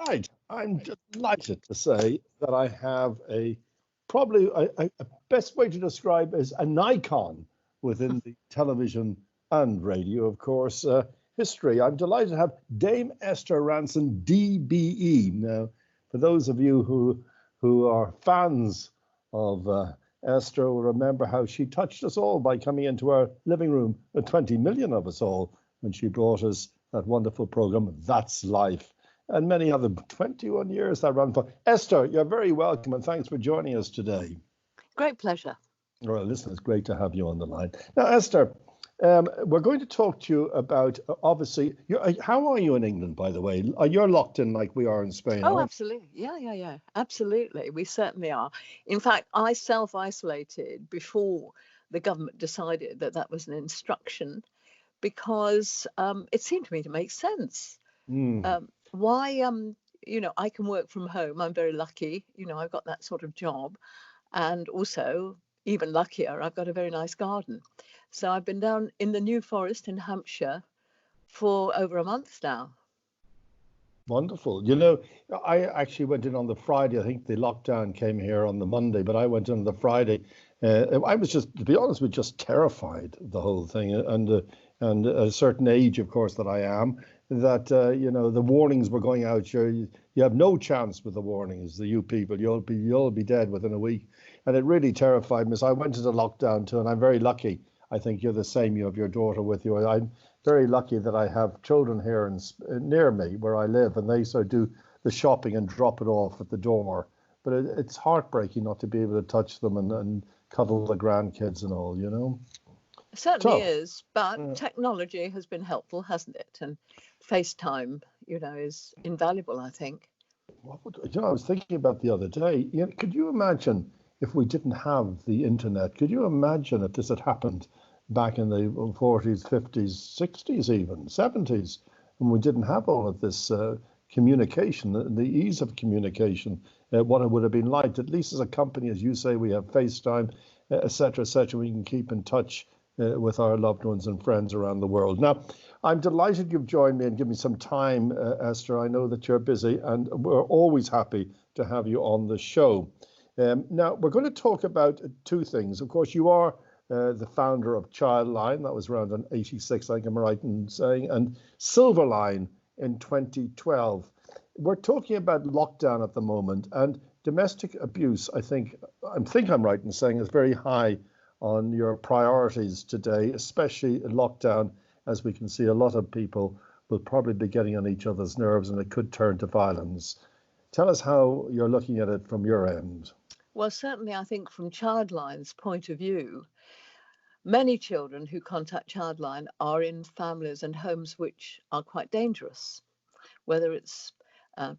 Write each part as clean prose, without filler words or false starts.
Right. I'm delighted to say that I have probably a best way to describe as an icon within the television and radio, of course, history. I'm delighted to have Dame Esther Rantzen, DBE. Now, for those of you who are fans of Esther will remember how she touched us all by coming into our living room, 20 million of us all, when she brought us that wonderful program, That's Life, and many other 21 years that ran for. Esther, you're very welcome, and thanks for joining us today. Great pleasure. Well, listen, it's great to have you on the line. Now, Esther, we're going to talk to you about, obviously, how are you in England, by the way? You're locked in like we are in Spain, Oh, absolutely. Yeah. Absolutely. We certainly are. In fact, I self-isolated before the government decided that that was an instruction because it seemed to me to make sense. Why, I can work from home. I'm very lucky. I've got that sort of job. And also, even luckier, I've got a very nice garden. So I've been down in the New Forest in Hampshire for over a month now. Wonderful. I actually went in on the Friday. I think the lockdown came here on the Monday, but I went in on the Friday. I was just, to be honest with you, just terrified of the whole thing. And at a certain age, of course, that I am, that, the warnings were going out. You have no chance with the warnings, you people. You'll be dead within a week. And it really terrified me. So I went into lockdown too, and I'm very lucky. I think you're the same. You have your daughter with you. I'm very lucky that I have children here near me where I live, and they so do the shopping and drop it off at the door. But it's heartbreaking not to be able to touch them and cuddle the grandkids and all, It certainly is, but technology has been helpful, hasn't it? And FaceTime, is invaluable, I think. I was thinking about the other day, could you imagine if we didn't have the internet? Could you imagine if this had happened back in the 40s, 50s, 60s, even 70s, when we didn't have all of this communication, the ease of communication, what it would have been like? At least as a company, as you say, we have FaceTime, et cetera, we can keep in touch with our loved ones and friends around the world. Now, I'm delighted you've joined me and given me some time, Esther. I know that you're busy, and we're always happy to have you on the show. Now, we're going to talk about two things. Of course, you are the founder of Childline. That was around in 86, I think I'm right in saying, and Silverline in 2012. We're talking about lockdown at the moment, and domestic abuse, I think I'm right in saying, is very high on your priorities today, especially in lockdown, as we can see a lot of people will probably be getting on each other's nerves, and it could turn to violence. Tell us how you're looking at it from your end. Well, certainly, I think from Childline's point of view, many children who contact Childline are in families and homes which are quite dangerous, whether it's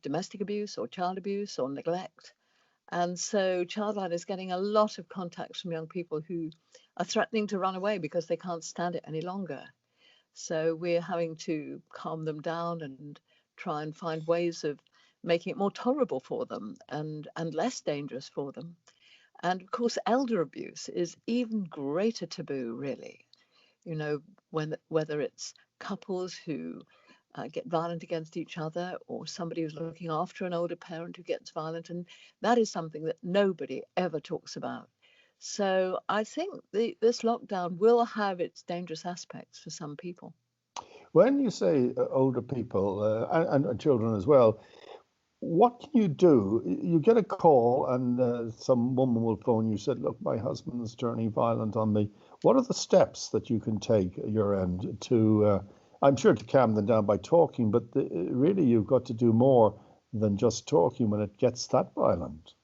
domestic abuse or child abuse or neglect. And so Childline is getting a lot of contacts from young people who are threatening to run away because they can't stand it any longer. So we're having to calm them down and try and find ways of making it more tolerable for them and less dangerous for them. And of course, elder abuse is even greater taboo, really. Whether it's couples who get violent against each other, or somebody who's looking after an older parent who gets violent. And that is something that nobody ever talks about. So I think this lockdown will have its dangerous aspects for some people. When you say older people and children as well, what can you do? You get a call and some woman will phone you, said, look, my husband's turning violent on me. What are the steps that you can take at your end to, I'm sure, to calm them down by talking, but really you've got to do more than just talking when it gets that violent?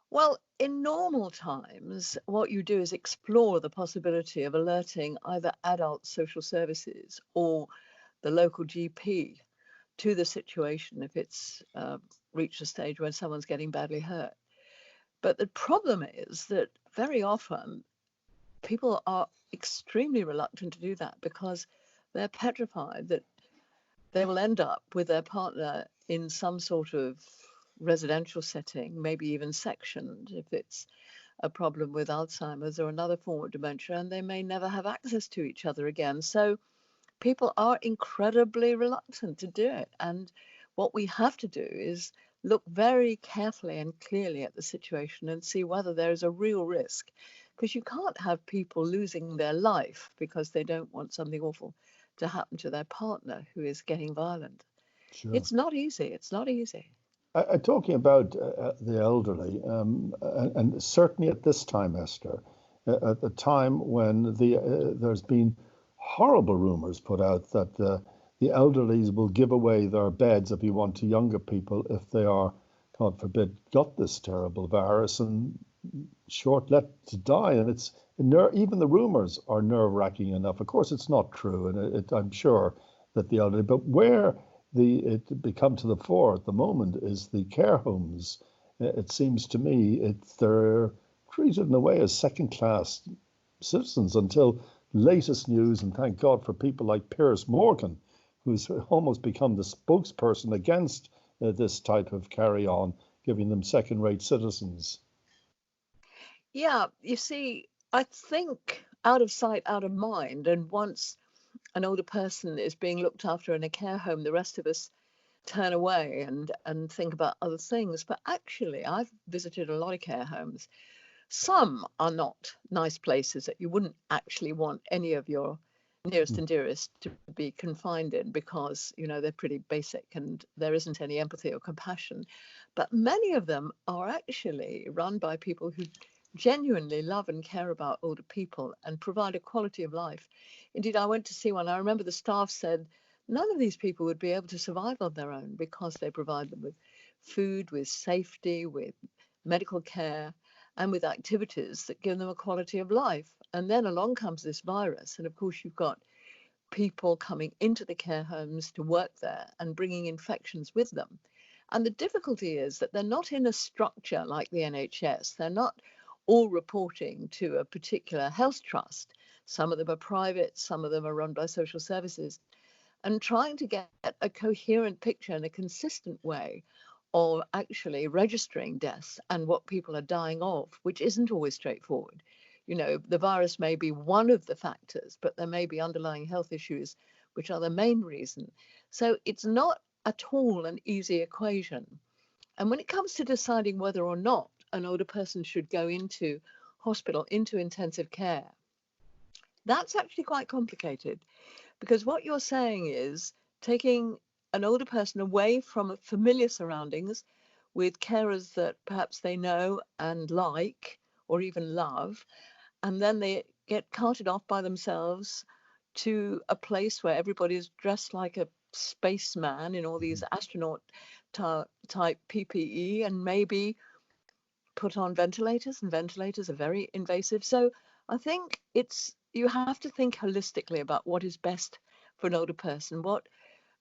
Well, in normal times, what you do is explore the possibility of alerting either adult social services or the local GP to the situation if it's reached a stage when someone's getting badly hurt. But the problem is that very often people are extremely reluctant to do that because they're petrified that they will end up with their partner in some sort of residential setting, maybe even sectioned if it's a problem with Alzheimer's or another form of dementia, and they may never have access to each other again. So people are incredibly reluctant to do it. And What we have to do is look very carefully and clearly at the situation and see whether there is a real risk, because you can't have people losing their life because they don't want something awful to happen to their partner who is getting violent. Sure. It's not easy. It's not easy. Talking about the elderly, and certainly at this time, Esther, at the time when there's been horrible rumours put out that the elderly will give away their beds, if you want, to younger people if they are, God forbid, got this terrible virus and let to die. And it's even the rumours are nerve-wracking enough. Of course, it's not true, and I'm sure that the elderly, but where it become to the fore at the moment is the care homes. It seems to me they're treated in a way as second-class citizens until latest news, and thank God for people like Piers Morgan, who's almost become the spokesperson against this type of carry-on, giving them second-rate citizens. Yeah, you see, I think out of sight, out of mind. And once an older person is being looked after in a care home, the rest of us turn away and think about other things. But actually, I've visited a lot of care homes. Some are not nice places that you wouldn't actually want any of your nearest and dearest to be confined in, because, you know, they're pretty basic and there isn't any empathy or compassion. But many of them are actually run by people who genuinely love and care about older people and provide a quality of life. Indeed, I went to see one. I remember the staff said none of these people would be able to survive on their own because they provide them with food, with safety, with medical care, and with activities that give them a quality of life. And then along comes this virus. And of course, you've got people coming into the care homes to work there and bringing infections with them. And the difficulty is that they're not in a structure like the NHS. They're not all reporting to a particular health trust. Some of them are private, some of them are run by social services. And trying to get a coherent picture in a consistent way of actually registering deaths and what people are dying of, which isn't always straightforward. You know, the virus may be one of the factors, but there may be underlying health issues, which are the main reason. So it's not at all an easy equation. And when it comes to deciding whether or not an older person should go into hospital, into intensive care, that's actually quite complicated, because what you're saying is taking an older person away from familiar surroundings with carers that perhaps they know and like or even love, and then they get carted off by themselves to a place where everybody's dressed like a spaceman in all these astronaut type PPE, and maybe put on ventilators, and ventilators are very invasive. So I think you have to think holistically about what is best for an older person, what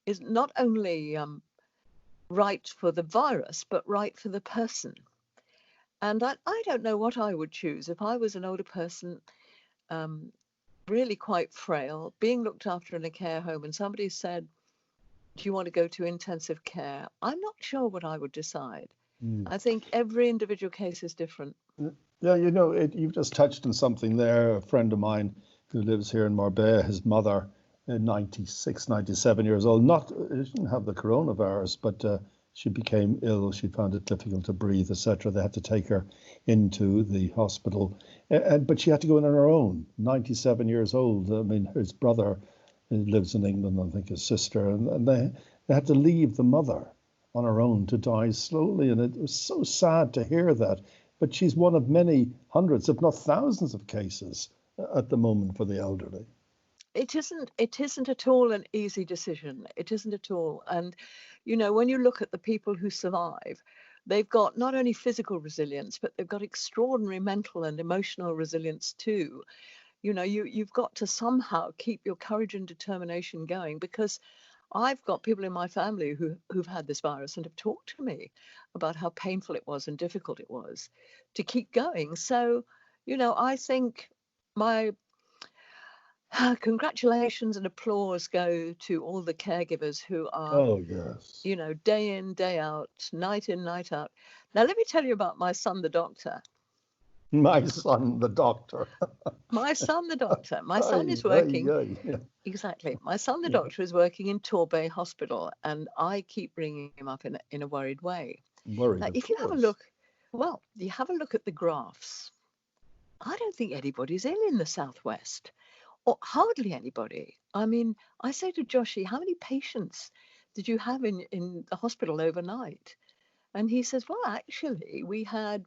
is not only right for the virus, but right for the person. And I don't know what I would choose if I was an older person, really quite frail, being looked after in a care home, and somebody said, do you want to go to intensive care? I'm not sure what I would decide. I think every individual case is different. Yeah, you've just touched on something there. A friend of mine who lives here in Marbella, his mother, 96, 97 years old, she didn't have the coronavirus, but she became ill. She found it difficult to breathe, etc. They had to take her into the hospital, but she had to go in on her own. 97 years old. I mean, his brother lives in England, I think his sister, and they had to leave the mother on her own to die slowly. And it was so sad to hear that. But she's one of many hundreds, if not thousands, of cases at the moment for the elderly. It isn't at all an easy decision. It isn't at all. And, you know, when you look at the people who survive, they've got not only physical resilience, but they've got extraordinary mental and emotional resilience too. You know, you've got to somehow keep your courage and determination going, because I've got people in my family who've had this virus and have talked to me about how painful it was and difficult it was to keep going. So, you know, I think my congratulations and applause go to all the caregivers who are, Oh, yes. you know, day in, day out, night in, night out. Now, let me tell you about my son, the doctor. My son, the doctor. My son, the doctor. My son Aye, is aye, working. aye. Yeah, Exactly. My son, the yeah. doctor, is working in Torbay Hospital, and I keep bringing him up in a worried way. Worried, Now, of if you have a course. look, well, you have a look at the graphs. I don't think anybody's ill in the Southwest, or hardly anybody. I mean, I say to Joshy, how many patients did you have in the hospital overnight? And he says, well, actually, we had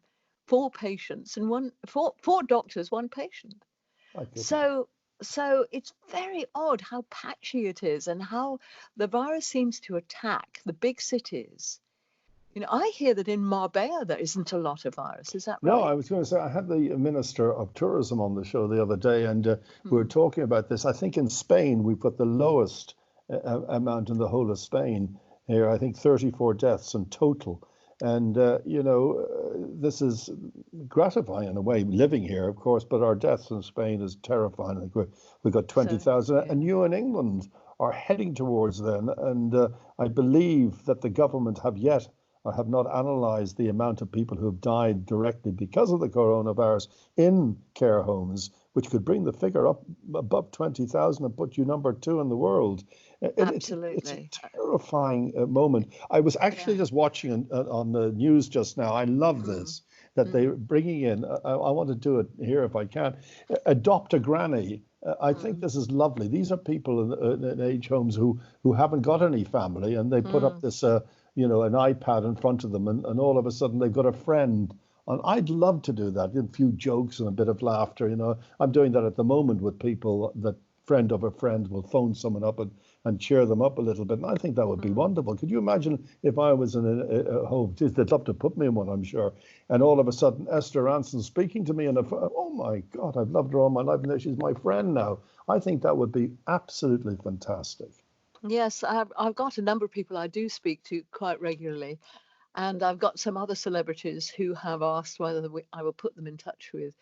four patients and four doctors, one patient. My goodness. So so it's very odd how patchy it is and how the virus seems to attack the big cities. You know, I hear that in Marbella there isn't a lot of virus. Is that No, right? I was going to say, I had the Minister of Tourism on the show the other day, and we were Hmm. talking about this. I think in Spain, we put the lowest amount in the whole of Spain here. I think 34 deaths in total. And, this is gratifying in a way, living here, of course, but our deaths in Spain is terrifying. I think we've got So 20,000, yeah. and you in England are heading towards them. And I believe that the government have yet or have not analysed the amount of people who have died directly because of the coronavirus in care homes, which could bring the figure up above 20,000 and put you number two in the world. It's a Absolutely. terrifying moment. I was actually Yeah. just watching on the news just now. I love Mm, this that they're mm, bringing in. I want to do it here if I can. Adopt a granny. I think mm, this is lovely. These are people in age homes who haven't got any family, and they put up mm, this an iPad in front of them, and all of a sudden they've got a friend. And I'd love to do that. A few jokes and a bit of laughter. I'm doing that at the moment with people that friend of a friend will phone someone up and cheer them up a little bit. And I think that would be mm. wonderful. Could you imagine if I was in a home? Geez, they'd love to put me in one, I'm sure. And all of a sudden, Esther Rantzen speaking to me, and oh my God, I've loved her all my life, and she's my friend now. I think that would be absolutely fantastic. Yes, I've got a number of people I do speak to quite regularly, and I've got some other celebrities who have asked whether I will put them in touch with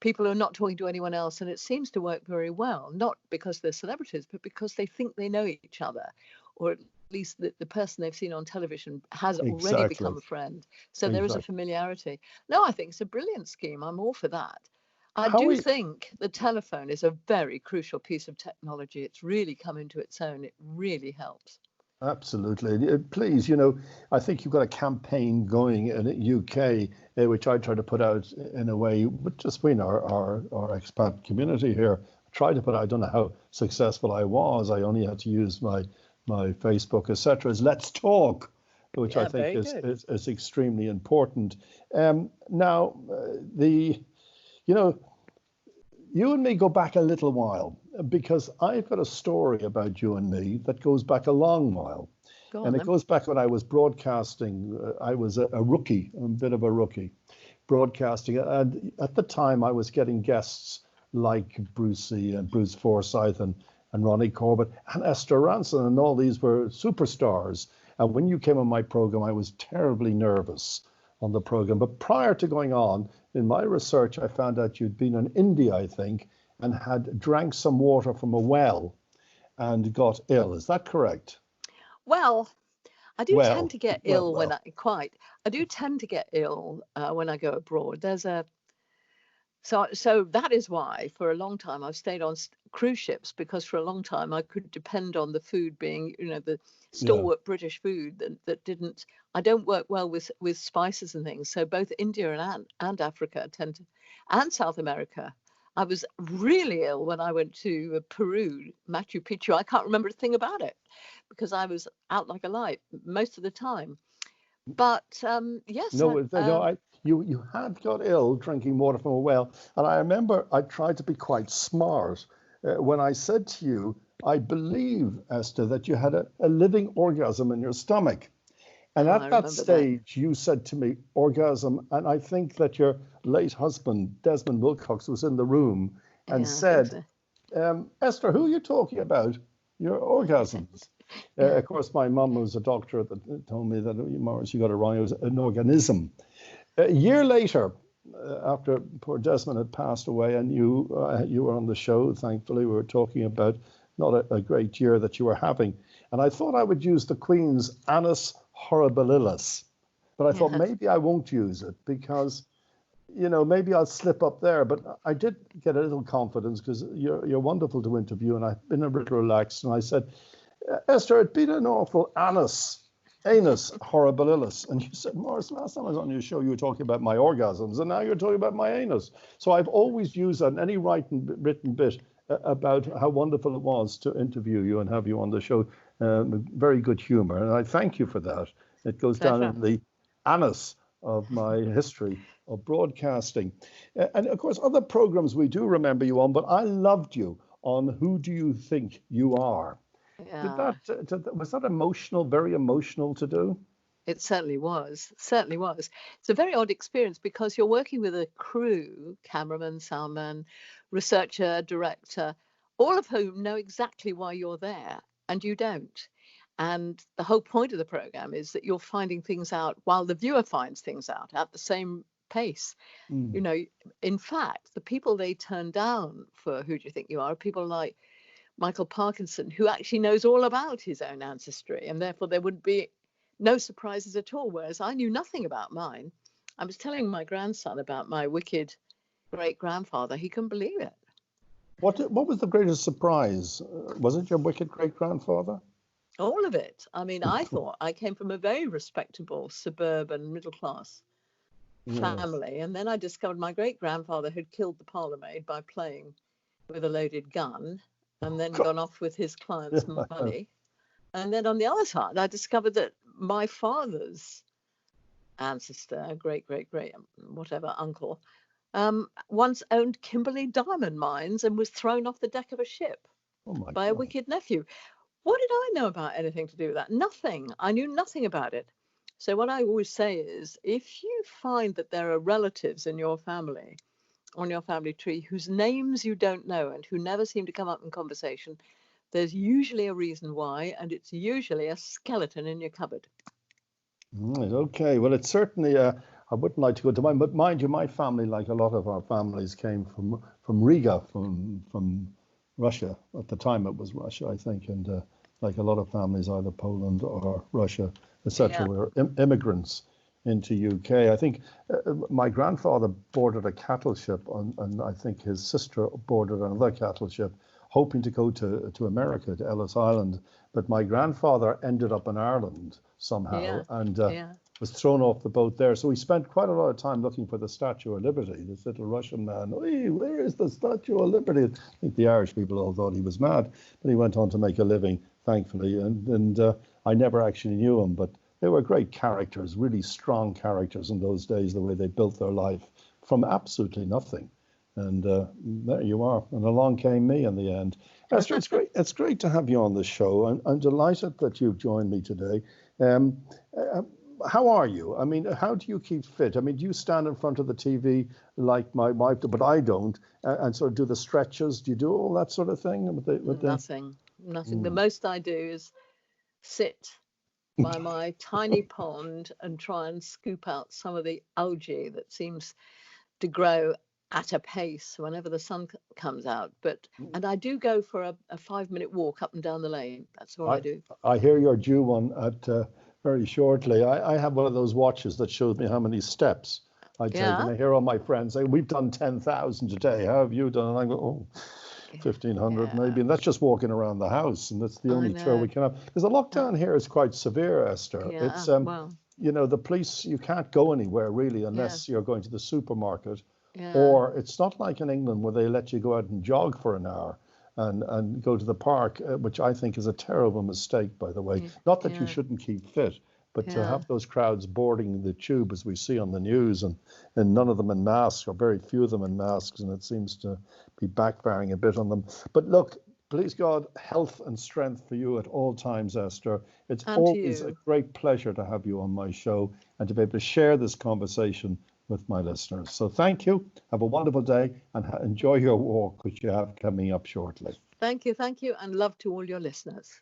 people who are not talking to anyone else, and it seems to work very well, not because they're celebrities, but because they think they know each other, or at least the person they've seen on television has already Exactly. become a friend. So there is a Exactly. familiarity. No, I think it's a brilliant scheme. I'm all for that. I How do we think the telephone is a very crucial piece of technology. It's really come into its own. It really helps. Absolutely. Please, I think you've got a campaign going in the UK, which I try to put out in a way, but just between our expat community here. Try to put out, I don't know how successful I was. I only had to use my Facebook, etc. Is Let's Talk, which I Yeah, think very is good. is, is extremely important. Now, the you know you and me go back a little while because I've got a story about you and me that goes back a long while. Go And on it then. goes back when I was broadcasting. I was a rookie, a bit of a rookie, broadcasting. And at the time, I was getting guests like Brucey and Bruce Forsyth and Ronnie Corbett and Esther Rantzen. And all these were superstars. And when you came on my program, I was terribly nervous on the program. But prior to going on, in my research, I found out you'd been in India, I think, and had drank some water from a well and got ill. Is that correct? Well, I do tend Well, to get well, ill when well. I quite. I do tend to get ill when I go abroad. There's a so that is why for a long time I've stayed on cruise ships because for a long time I could depend on the food being the Yeah. stalwart British food that didn't. I don't work well with spices and things. So both India and Africa tend to, and South America. I was really ill when I went to Peru, Machu Picchu. I can't remember a thing about it because I was out like a light most of the time. But yes, No, no, you had got ill drinking water from a well, and I remember I tried to be quite smart when I said to you, I believe, Esther, that you had a living orgasm in your stomach. And I at that remember that. stage, you said to me, orgasm, and I think that your late husband, Desmond Wilcox, was in the room and Yeah, I think said, so. Esther, who are you talking about? Your orgasms. Yeah. Of course, my mum was a doctor that told me that Maurice, you got it wrong. It was an organism. A year later, after poor Desmond had passed away, and you were on the show. Thankfully, we were talking about not a great year that you were having, and I thought I would use the Queen's Annus Horribilis, but I thought Yes. maybe I won't use it because maybe I'll slip up there, but I did get a little confidence because you're wonderful to interview, and I've been a bit relaxed. And I said, Esther, it'd been an awful anus horribilis. And you said, Maurice, last time I was on your show, you were talking about my orgasms, and now you're talking about my anus. So I've always used that in any written bit about how wonderful it was to interview you and have you on the show. Very good humor, and I thank you for that. It goes down in the annus of my history of broadcasting. And of course, other programs we do remember you on, but I loved you on Who Do You Think You Are? Yeah. Was that emotional, very emotional to do? It certainly was. Certainly was. It's a very odd experience because you're working with a crew, cameraman, soundman, researcher, director, all of whom know exactly why you're there, and you don't. And the whole point of the program is that you're finding things out while the viewer finds things out at the same pace. In fact, the people they turn down for Who Do You Think You Are people like Michael Parkinson, who actually knows all about his own ancestry, and therefore there would be no surprises at all, whereas I knew nothing about mine. I was telling my grandson about my wicked great-grandfather. He couldn't believe it. What was the greatest surprise? Was it your wicked great-grandfather? All of it. I mean, I thought I came from a very respectable suburban middle-class family, and then I discovered my great-grandfather had killed the parlour-maid by playing with a loaded gun and then gone off with his client's money. And then on the other side, I discovered that my father's ancestor, great, whatever, uncle, once owned Kimberley diamond mines and was thrown off the deck of a ship by a wicked nephew. What did I know about anything to do with that? Nothing. I knew nothing about it. So what I always say is, if you find that there are relatives in your family, on your family tree, whose names you don't know and who never seem to come up in conversation, there's usually a reason why, and it's usually a skeleton in your cupboard. Right, okay, well, it's certainly, I wouldn't like to go to mine, but mind you, my family, like a lot of our families, came from Riga, from Russia. At the time it was Russia, I think, and like a lot of families, either Poland or Russia, etc., were immigrants into UK. I think my grandfather boarded a cattle ship, and I think his sister boarded another cattle ship, hoping to go to America, to Ellis Island. But my grandfather ended up in Ireland somehow and was thrown off the boat there. So we spent quite a lot of time looking for the Statue of Liberty, this little Russian man. Hey, where is the Statue of Liberty? I think the Irish people all thought he was mad, but he went on to make a living, thankfully. And I never actually knew him, but they were great characters, really strong characters in those days, the way they built their life from absolutely nothing. And there you are. And along came me in the end. Esther, it's great. It's great to have you on the show. I'm delighted that you've joined me today. How are you? I mean, how do you keep fit? I mean, do you stand in front of the TV like my wife, but I don't, and sort of do the stretches? Do you do all that sort of thing? Nothing. The most I do is sit by my tiny pond and try and scoop out some of the algae that seems to grow at a pace whenever the sun comes out. And I do go for a 5-minute walk up and down the lane. That's all I do. I hear you're due one at very shortly. I have one of those watches that shows me how many steps I take. And I hear all my friends say, we've done 10,000 today. How have you done? And I go, 1,500 maybe. And that's just walking around the house. And that's the only tour we can have. Because the lockdown here is quite severe, Esther. It's, the police, you can't go anywhere really unless you're going to the supermarket. Or it's not like in England where they let you go out and jog for an hour and go to the park, which I think is a terrible mistake, by the way. Not that you shouldn't keep fit, but to have those crowds boarding the tube, as we see on the news, and none of them in masks, or very few of them in masks, and it seems to be backfiring a bit on them. But look, please God, health and strength for you at all times, Esther. It's always a great pleasure to have you on my show and to be able to share this conversation with my listeners. So thank you. Have a wonderful day and enjoy your walk, which you have coming up shortly. Thank you. And love to all your listeners.